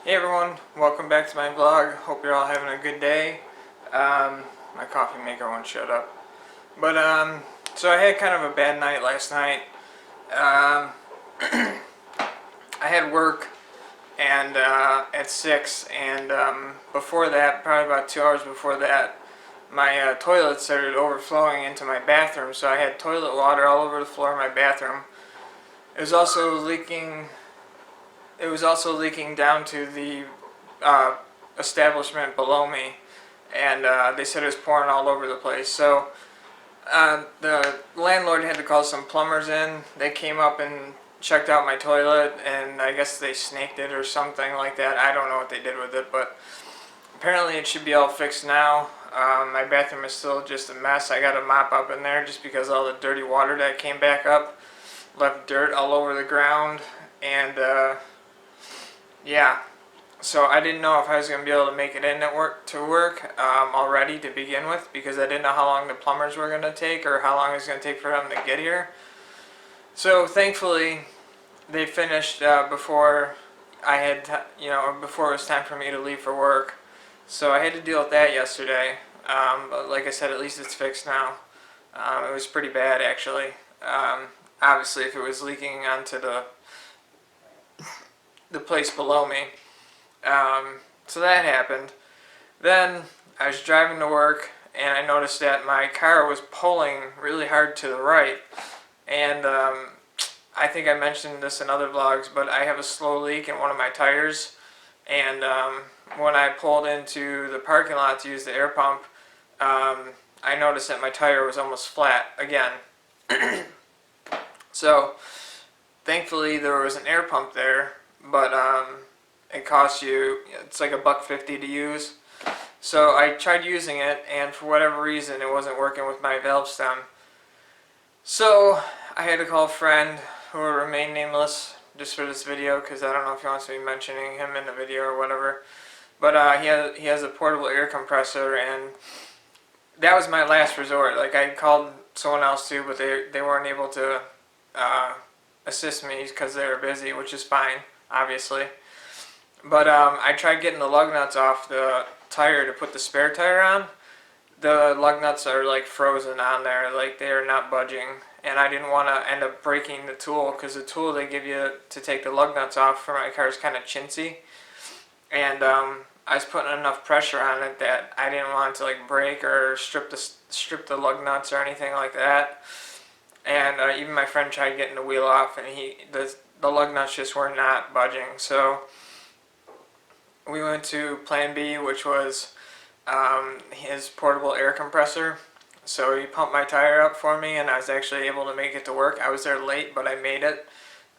Hey everyone, welcome back to my vlog. Hope you're all having a good day. My coffee maker won't shut up. But so I had kind of a bad night last night. Um, I had work and at 6, and before that, probably about 2 hours before that, my toilet started overflowing into my bathroom. So I had toilet water all over the floor of my bathroom. It was also leaking. It was also leaking down to the uh, establishment below me, and they said it was pouring all over the place. So the landlord had to call some plumbers in. They came up and checked out my toilet, and I guess they snaked it or something like that. I don't know what they did with it, but apparently it should be all fixed now. My bathroom is still just a mess. I got a mop up in there just because all the dirty water that came back up left dirt all over the ground, and yeah. So I didn't know if I was going to be able to make it in at work already to begin with, because I didn't know how long the plumbers were going to take or how long it was going to take for them to get here. So thankfully they finished before I had before it was time for me to leave for work. So I had to deal with that yesterday. But like I said, at least it's fixed now. It was pretty bad actually. Obviously, if it was leaking onto the place below me. So that happened. Then I was driving to work, and I noticed that my car was pulling really hard to the right. And I think I mentioned this in other vlogs, but I have a slow leak in one of my tires. And when I pulled into the parking lot to use the air pump, I noticed that my tire was almost flat again. So thankfully there was an air pump there, but it costs you, it's like $1.50 to use. So I tried using it, and for whatever reason it wasn't working with my valve stem. So I had to call a friend who will remain nameless just for this video, because I don't know if he wants me mentioning him in the video or whatever. But he has a portable air compressor, and that was my last resort. Like, I called someone else too, but they weren't able to assist me because they were busy, which is fine, obviously. But I tried getting the lug nuts off the tire to put the spare tire on. The lug nuts are like frozen on there, like they are not budging. And I didn't want to end up breaking the tool, because the tool they give you to take the lug nuts off for my car is kind of chintzy. And I was putting enough pressure on it that I didn't want it to like break or strip the lug nuts or anything like that. And even my friend tried getting the wheel off, and the lug nuts just were not budging. So we went to Plan B, which was his portable air compressor. So he pumped my tire up for me, and I was actually able to make it to work. I was there late, but I made it.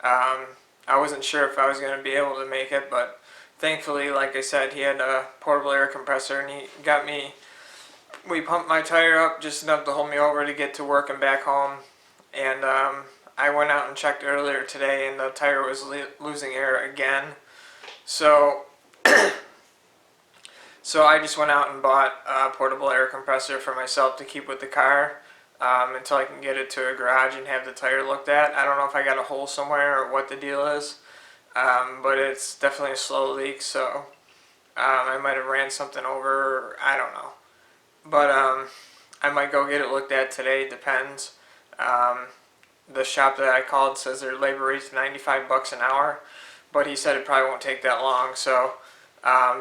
I wasn't sure if I was going to be able to make it, but thankfully, like I said, he had a portable air compressor, and we pumped my tire up just enough to hold me over to get to work and back home. And I went out and checked earlier today, and the tire was losing air again. So I just went out and bought a portable air compressor for myself to keep with the car until I can get it to a garage and have the tire looked at. I don't know if I got a hole somewhere or what the deal is, but it's definitely a slow leak, so I might have ran something over, or I don't know. But I might go get it looked at today, depends. The shop that I called says their labor rate's $95 an hour, but he said it probably won't take that long, so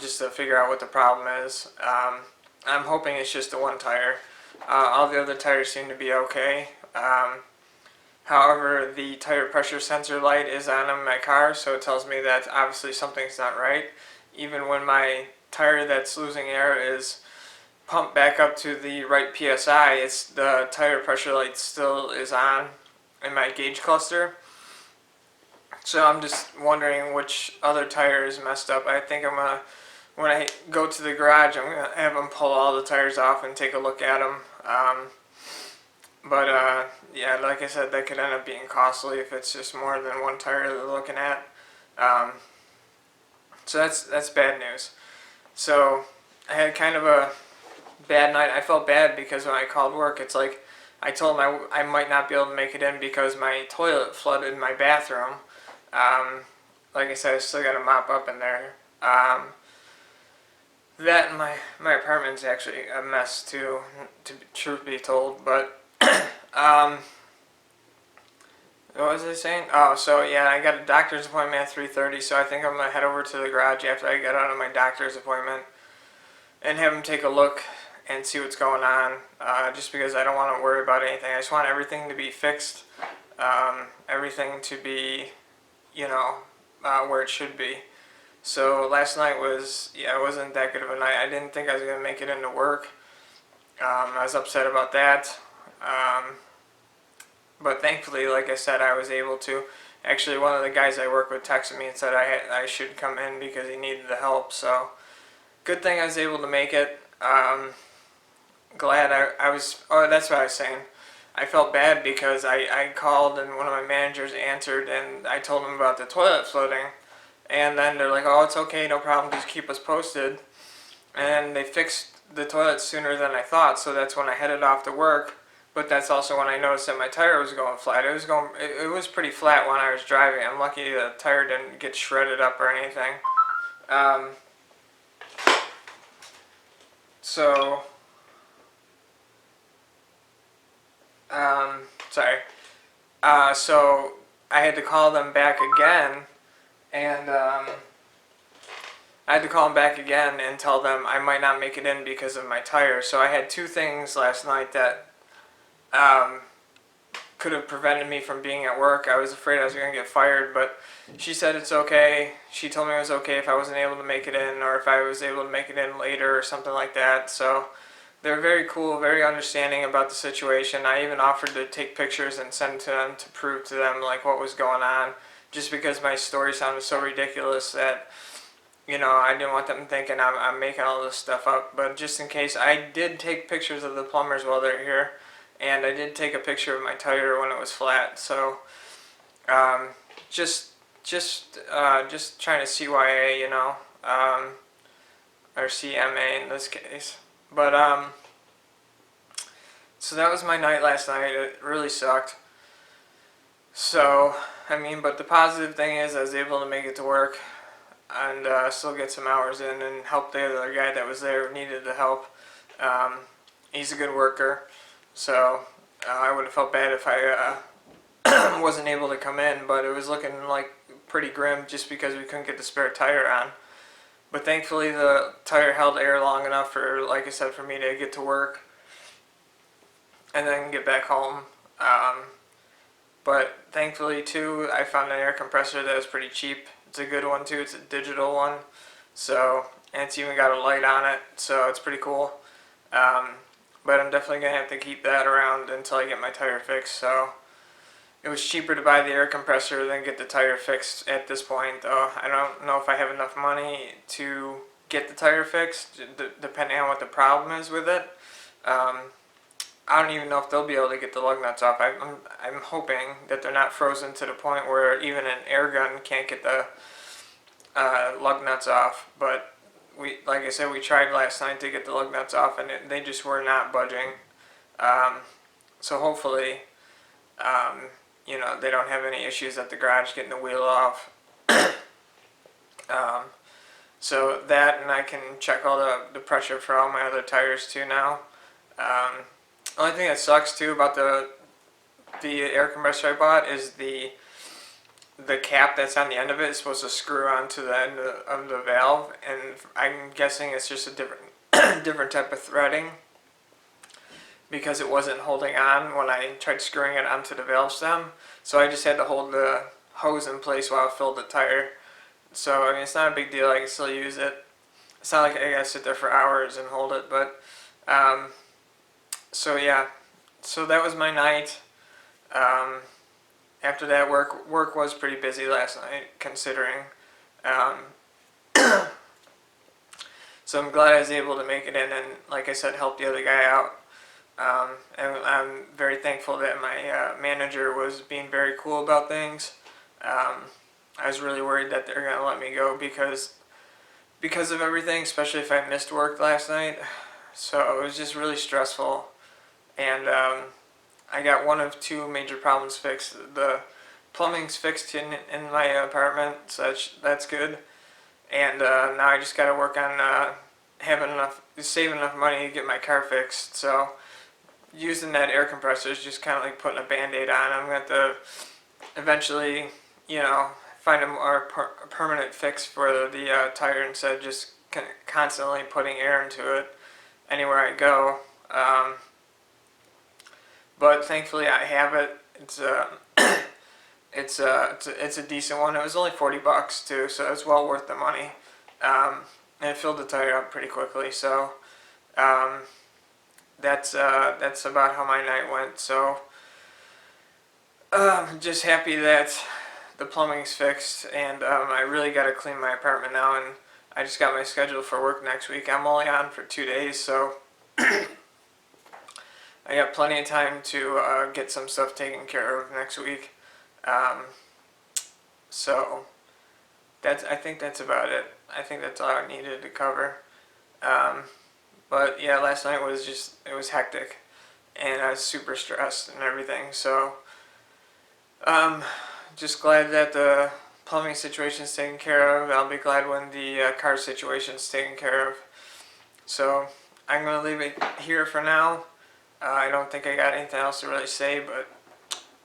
just to figure out what the problem is. I'm hoping it's just the one tire. All the other tires seem to be okay. However, the tire pressure sensor light is on in my car, so it tells me that obviously something's not right. Even when my tire that's losing air is pumped back up to the right PSI, the tire pressure light still is on in my gauge cluster. So I'm just wondering which other tire is messed up. I think when I go to the garage, I'm going to have them pull all the tires off and take a look at them. Yeah, like I said, that could end up being costly if it's just more than one tire they're looking at. So that's bad news. So I had kind of a bad night. I felt bad because when I called work, it's like I told them I might not be able to make it in because my toilet flooded my bathroom. Like I said, I still got a mop up in there, That and my apartment's actually a mess too, to be, truth be told. But um, what was I saying? Oh, so yeah, I got a doctor's appointment at 3:30, so I think I'm gonna head over to the garage after I get out of my doctor's appointment and have him take a look and see what's going on. Just because I don't want to worry about anything. I just want everything to be fixed, everything to be, you know, where it should be. So last night was, yeah, it wasn't that good of a night. I didn't think I was gonna make it into work. I was upset about that. But thankfully, like I said, I was able to. Actually, one of the guys I work with texted me and said I should come in because he needed the help. So good thing I was able to make it. Glad I was. Oh, that's what I was saying. I felt bad because I called and one of my managers answered and I told them about the toilet floating. And then they're like, oh, it's okay, no problem, just keep us posted. And they fixed the toilet sooner than I thought, so that's when I headed off to work. But that's also when I noticed that my tire was going flat. It was pretty flat when I was driving. I'm lucky the tire didn't get shredded up or anything. Um, so, sorry. So I had to call them back again, and I had to call them back again and tell them I might not make it in because of my tire. So I had two things last night that could have prevented me from being at work. I was afraid I was going to get fired, but she said it's okay. She told me it was okay if I wasn't able to make it in or if I was able to make it in later or something like that. So they're very cool, very understanding about the situation. I even offered to take pictures and send to them to prove to them like what was going on, just because my story sounded so ridiculous that, you know, I didn't want them thinking I'm making all this stuff up. But just in case, I did take pictures of the plumbers while they're here, and I did take a picture of my tire when it was flat. So just trying to CYA, you know, or CMA in this case. But so that was my night last night. It really sucked. So I mean, but the positive thing is I was able to make it to work and still get some hours in and help the other guy that was there who needed the help. He's a good worker, so I would have felt bad if I wasn't able to come in, but it was looking like pretty grim just because we couldn't get the spare tire on. But thankfully the tire held air long enough for, like I said, for me to get to work and then get back home. But thankfully too, I found an air compressor that was pretty cheap. It's a good one too, it's a digital one. So, and it's even got a light on it, so it's pretty cool. But I'm definitely going to have to keep that around until I get my tire fixed. So it was cheaper to buy the air compressor than get the tire fixed at this point, though. I don't know if I have enough money to get the tire fixed, depending on what the problem is with it. I don't even know if they'll be able to get the lug nuts off. I'm hoping that they're not frozen to the point where even an air gun can't get the lug nuts off. But like I said, we tried last night to get the lug nuts off, and they just were not budging. So hopefully, you know, they don't have any issues at the garage getting the wheel off. So that, and I can check all the pressure for all my other tires too now. Only thing that sucks too about the air compressor I bought is the cap that's on the end of it is supposed to screw onto the end of the valve, and I'm guessing it's just a different type of threading because it wasn't holding on when I tried screwing it onto the valve stem. So I just had to hold the hose in place while I filled the tire. So I mean, it's not a big deal. I can still use it. It's not like I gotta sit there for hours and hold it, but so yeah. So that was my night. After that, work was pretty busy last night, considering. So I'm glad I was able to make it in and, like I said, help the other guy out. And I'm very thankful that my manager was being very cool about things. I was really worried that they're going to let me go because of everything, especially if I missed work last night. So it was just really stressful. And I got one of two major problems fixed. The plumbing's fixed in my apartment, so that's good. and now I just got to work on saving enough money to get my car fixed. So using that air compressor is just kind of like putting a band-aid on. I'm going to have to eventually, find a more permanent fix for the tire instead of just constantly putting air into it anywhere I go. But thankfully I have it. It's a decent one. It was only $40 too, so it's well worth the money. And it filled the tire up pretty quickly. So that's about how my night went. So just happy that the plumbing's fixed, and I really got to clean my apartment now. And I just got my schedule for work next week. I'm only on for 2 days, so I got plenty of time to get some stuff taken care of next week. So I think that's about it. I think that's all I needed to cover. But yeah, last night it was hectic, and I was super stressed and everything. So just glad that the plumbing situation is taken care of. I'll be glad when the car situation is taken care of. So I'm going to leave it here for now. I don't think I got anything else to really say, but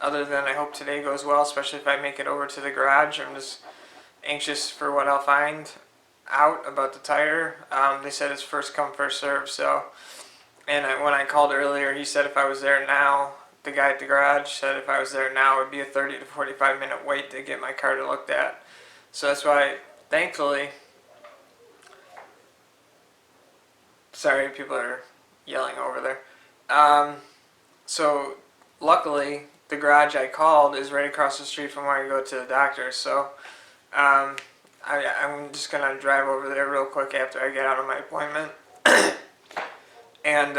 other than I hope today goes well, especially if I make it over to the garage. I'm just anxious for what I'll find out about the tire. They said it's first come, first serve. So, and when I called earlier, he said if I was there now, the guy at the garage said if I was there now, it would be a 30 to 45 minute wait to get my car to looked at. So that's why, thankfully, sorry, people are yelling over there. So luckily, the garage I called is right across the street from where I go to the doctor. So I'm just gonna drive over there real quick after I get out of my appointment and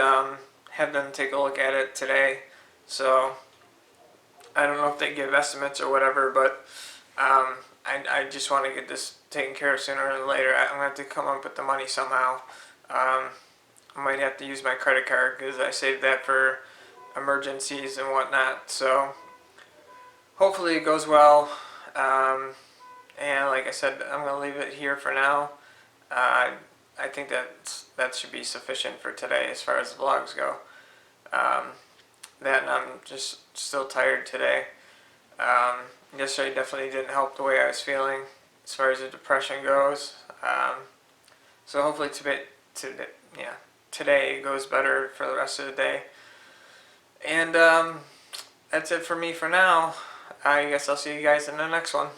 have them take a look at it today. So I don't know if they give estimates or whatever, but I just want to get this taken care of sooner than later. I'm gonna have to come up with the money somehow. I might have to use my credit card because I saved that for emergencies and whatnot. So hopefully it goes well. And like I said, I'm gonna leave it here for now. I think that should be sufficient for today as far as the vlogs go. That and I'm just still tired today. Yesterday definitely didn't help the way I was feeling as far as the depression goes. So hopefully today goes better for the rest of the day. And that's it for me for now. I guess I'll see you guys in the next one.